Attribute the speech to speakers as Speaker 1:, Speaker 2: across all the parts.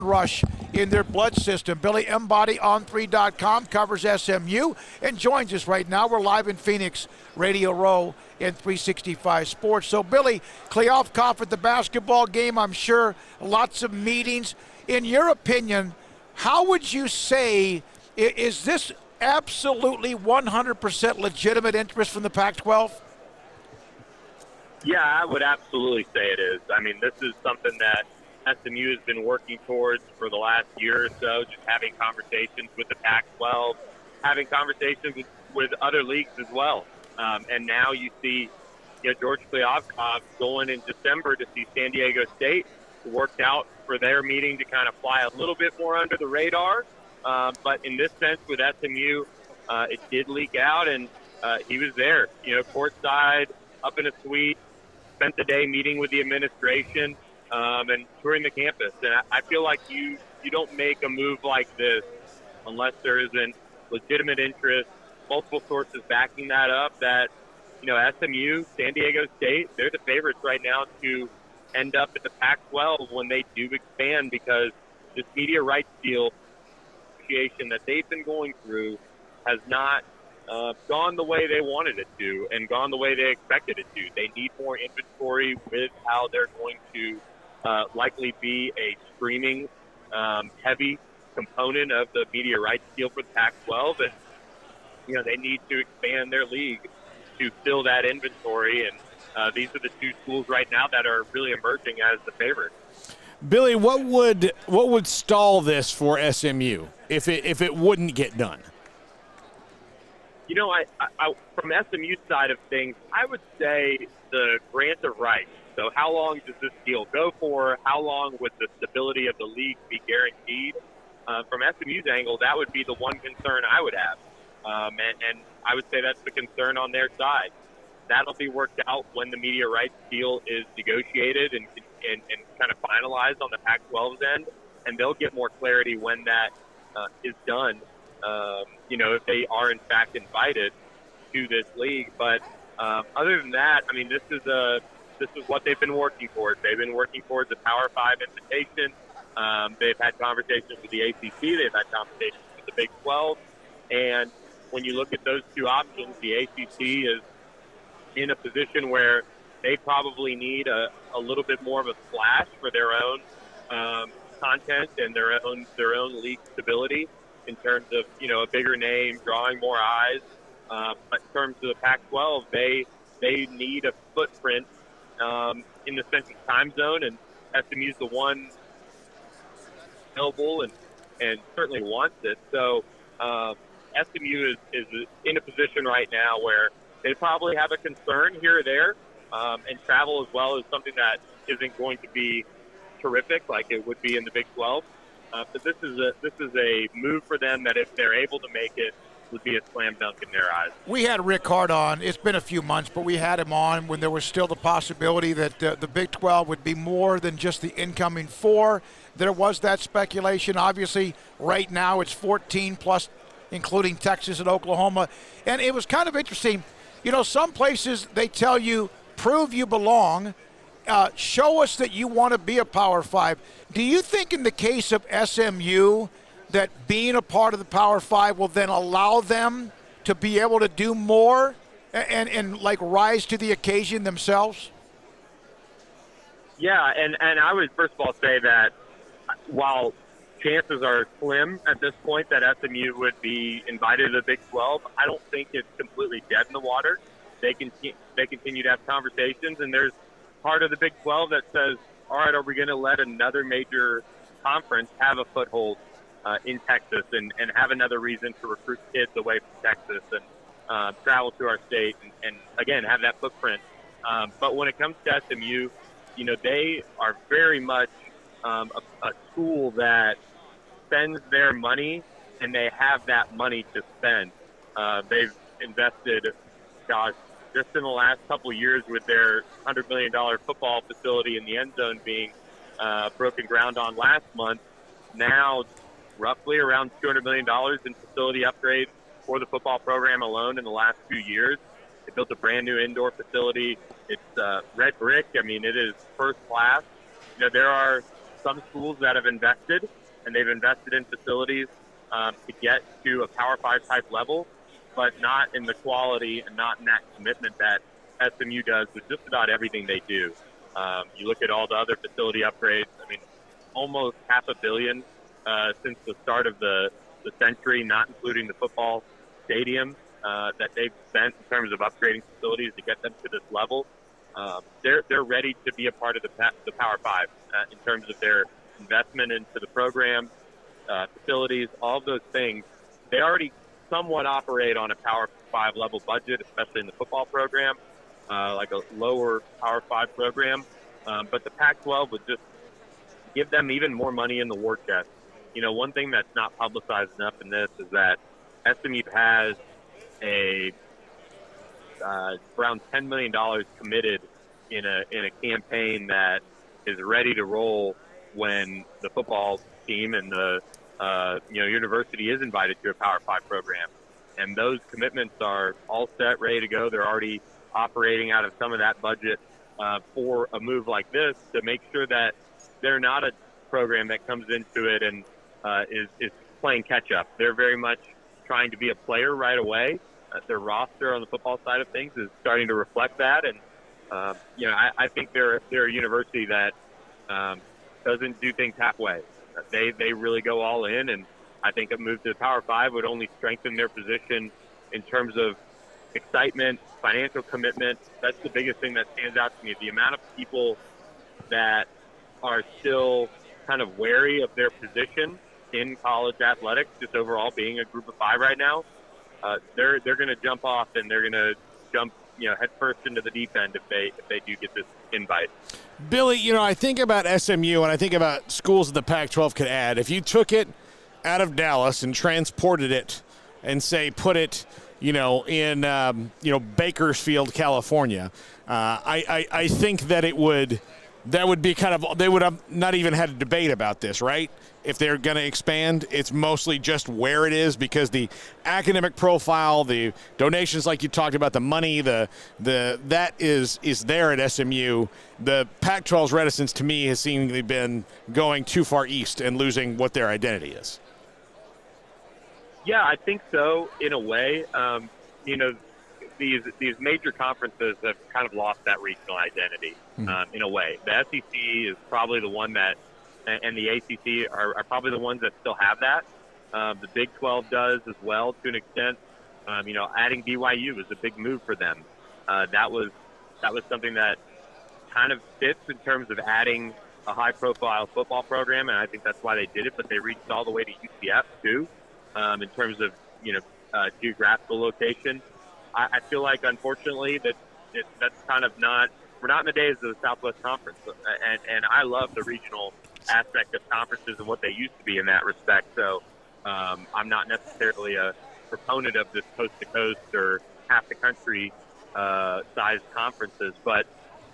Speaker 1: rush in their blood system. Billy Embody on3.com covers SMU and joins us right now. We're live in Phoenix, Radio Row in 365 Sports. So, Billy, Kleofkoff at the basketball game, I'm sure lots of meetings. In your opinion, how would you say, is this absolutely 100% legitimate interest from the Pac-12?
Speaker 2: Yeah, I would absolutely say it is. I mean, this is something that SMU has been working towards for the last year or so, just having conversations with the Pac-12, having conversations with other leagues as well. And now you see George Kleofkoff going in December to see San Diego State. It worked out for their meeting to kind of fly a little bit more under the radar. But in this sense with SMU, it did leak out, and he was there, courtside, up in a suite, spent the day meeting with the administration and touring the campus. And I feel like you don't make a move like this unless there isn't legitimate interest, multiple sources backing that up, that, SMU, San Diego State, they're the favorites right now to end up at the Pac-12 when they do expand, because this media rights deal negotiation that they've been going through has not gone the way they wanted it to and gone the way they expected it to. They need more inventory with how they're going to likely be a streaming heavy component of the media rights deal for the Pac-12. And, they need to expand their league to fill that inventory. And these are the two schools right now that are really emerging as the favorites.
Speaker 3: Billy, what would stall this for SMU if it wouldn't get done?
Speaker 2: I from SMU's side of things, I would say the grant of rights. So how long does this deal go for? How long would the stability of the league be guaranteed? From SMU's angle, that would be the one concern I would have. And I would say that's the concern on their side. That'll be worked out when the media rights deal is negotiated and kind of finalized on the Pac-12's end, and they'll get more clarity when that is done. If they are in fact invited to this league. But other than that, I mean, this is what they've been working towards. They've been working towards a Power 5 invitation. They've had conversations with the ACC. They've had conversations with the Big 12. And when you look at those two options, the ACC is in a position where they probably need a little bit more of a splash for their own content and their own league stability in terms of, a bigger name, drawing more eyes. But in terms of the Pac-12, they need a footprint in the Central Time Zone, and SMU is the one available and certainly wants it. So SMU is in a position right now where they probably have a concern here or there, and travel as well is something that isn't going to be terrific like it would be in the Big 12. But this is a move for them that if they're able to make it, would be a slam dunk in their eyes.
Speaker 1: We had Rick Hart on. It's been a few months, but we had him on when there was still the possibility that the Big 12 would be more than just the incoming four. There was that speculation. Obviously, right now it's 14 plus, including Texas and Oklahoma. And it was kind of interesting. Some places they tell you, prove you belong. Show us that you want to be a Power 5. Do you think in the case of SMU that being a part of the Power 5 will then allow them to be able to do more and like rise to the occasion themselves?
Speaker 2: Yeah, and I would first of all say that while chances are slim at this point that SMU would be invited to the Big 12, I don't think it's completely dead in the water. They continue to have conversations, and there's part of the Big 12 that says, all right, are we going to let another major conference have a foothold in Texas and have another reason to recruit kids away from Texas and travel to our state and again, have that footprint. But when it comes to SMU, they are very much a school that spends their money, and they have that money to spend. They've invested, just in the last couple of years with their $100 million football facility in the end zone being broken ground on last month, now roughly around $200 million in facility upgrades for the football program alone in the last few years. They built a brand new indoor facility. It's red brick. I mean, it is first class. There are some schools that have invested, and they've invested in facilities to get to a Power 5 type level, but not in the quality and not in that commitment that SMU does with just about everything they do. You look at all the other facility upgrades. I mean, almost $500 million since the start of the century, not including the football stadium that they've spent in terms of upgrading facilities to get them to this level. They're ready to be a part of the Power 5 in terms of their investment into the program, facilities, all of those things. They already somewhat operate on a Power 5 level budget, especially in the football program, like a lower Power 5 program. But the Pac-12 would just give them even more money in the war chest. You know, one thing that's not publicized enough in this is that SMU has around $10 million committed in a campaign that is ready to roll when the football team and the university is invited to a Power 5 program. And those commitments are all set, ready to go. They're already operating out of some of that budget for a move like this to make sure that they're not a program that comes into it and is playing catch up. They're very much trying to be a player right away. Their roster on the football side of things is starting to reflect that. And, I think they're a university that doesn't do things halfway. They really go all in, and I think a move to the Power 5 would only strengthen their position in terms of excitement, financial commitment. That's the biggest thing that stands out to me. The amount of people that are still kind of wary of their position in college athletics, just overall being a group of 5 right now, they're going to jump off and they're going to jump head first into the deep end if they do get this invite.
Speaker 3: Billy, I think about SMU and I think about schools that the Pac-12 could add. If you took it out of Dallas and transported it and put it in Bakersfield, California, I think that that would be they would have not even had a debate about this, right? If they're going to expand, it's mostly just where it is because the academic profile, the donations, like you talked about, the money, that is there at SMU. The Pac-12's reticence to me has seemingly been going too far east and losing what their identity is.
Speaker 2: Yeah, I think so in a way. These major conferences have kind of lost that regional identity in a way. The SEC is probably the one that, and the ACC are probably the ones that still have that. The Big 12 does as well to an extent. Adding BYU was a big move for them. That was something that kind of fits in terms of adding a high-profile football program, and I think that's why they did it. But they reached all the way to UCF too, in terms of geographical location. I feel like, unfortunately, that's kind of not – we're not in the days of the Southwest Conference. And I love the regional aspect of conferences and what they used to be in that respect. So I'm not necessarily a proponent of this coast-to-coast or half-the-country sized conferences. But,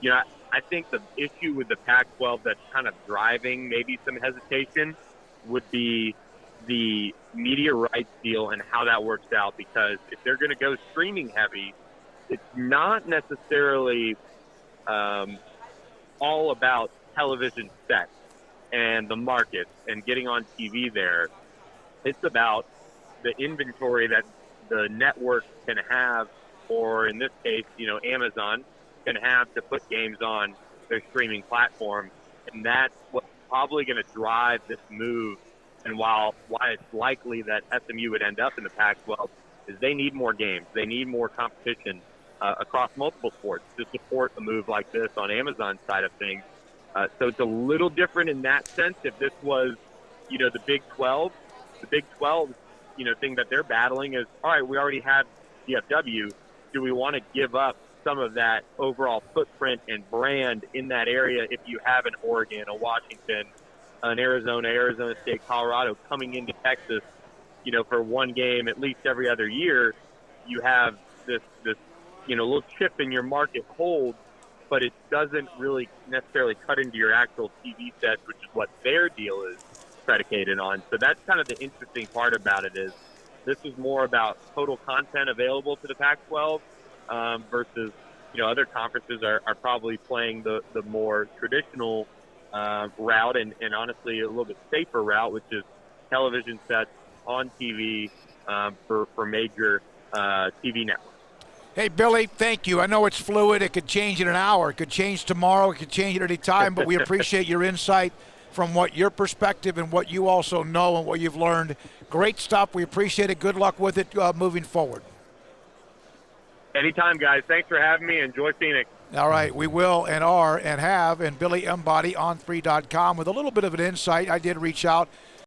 Speaker 2: I think the issue with the Pac-12 that's kind of driving maybe some hesitation would be the media rights deal and how that works out, because if they're going to go streaming heavy, it's not necessarily all about television sets and the markets and getting on TV there. It's about the inventory that the network can have, or in this case, Amazon can have to put games on their streaming platform. And that's what's probably going to drive this move. And why it's likely that SMU would end up in the Pac-12 is they need more games. They need more competition across multiple sports to support a move like this on Amazon's side of things. So it's a little different in that sense. If this was, the Big 12, the Big 12, thing that they're battling is, all right, we already have DFW. Do we want to give up some of that overall footprint and brand in that area if you have an Oregon, a Washington, an Arizona State, Colorado coming into Texas, for one game at least every other year? You have this little chip in your market hold, but it doesn't really necessarily cut into your actual TV sets, which is what their deal is predicated on. So that's kind of the interesting part about it, is this is more about total content available to the Pac-12 versus, other conferences are probably playing the more traditional route, and honestly a little bit safer route, which is television sets on TV for major TV networks.
Speaker 1: Hey, Billy, thank you. I know it's fluid. It could change in an hour. It could change tomorrow. It could change at any time, but we appreciate your insight from what your perspective and what you also know and what you've learned. Great stuff. We appreciate it. Good luck with it moving forward.
Speaker 2: Anytime, guys. Thanks for having me. Enjoy Phoenix.
Speaker 1: All right, we will and are and have, and Billy Embody on 3.com with a little bit of an insight. I did reach out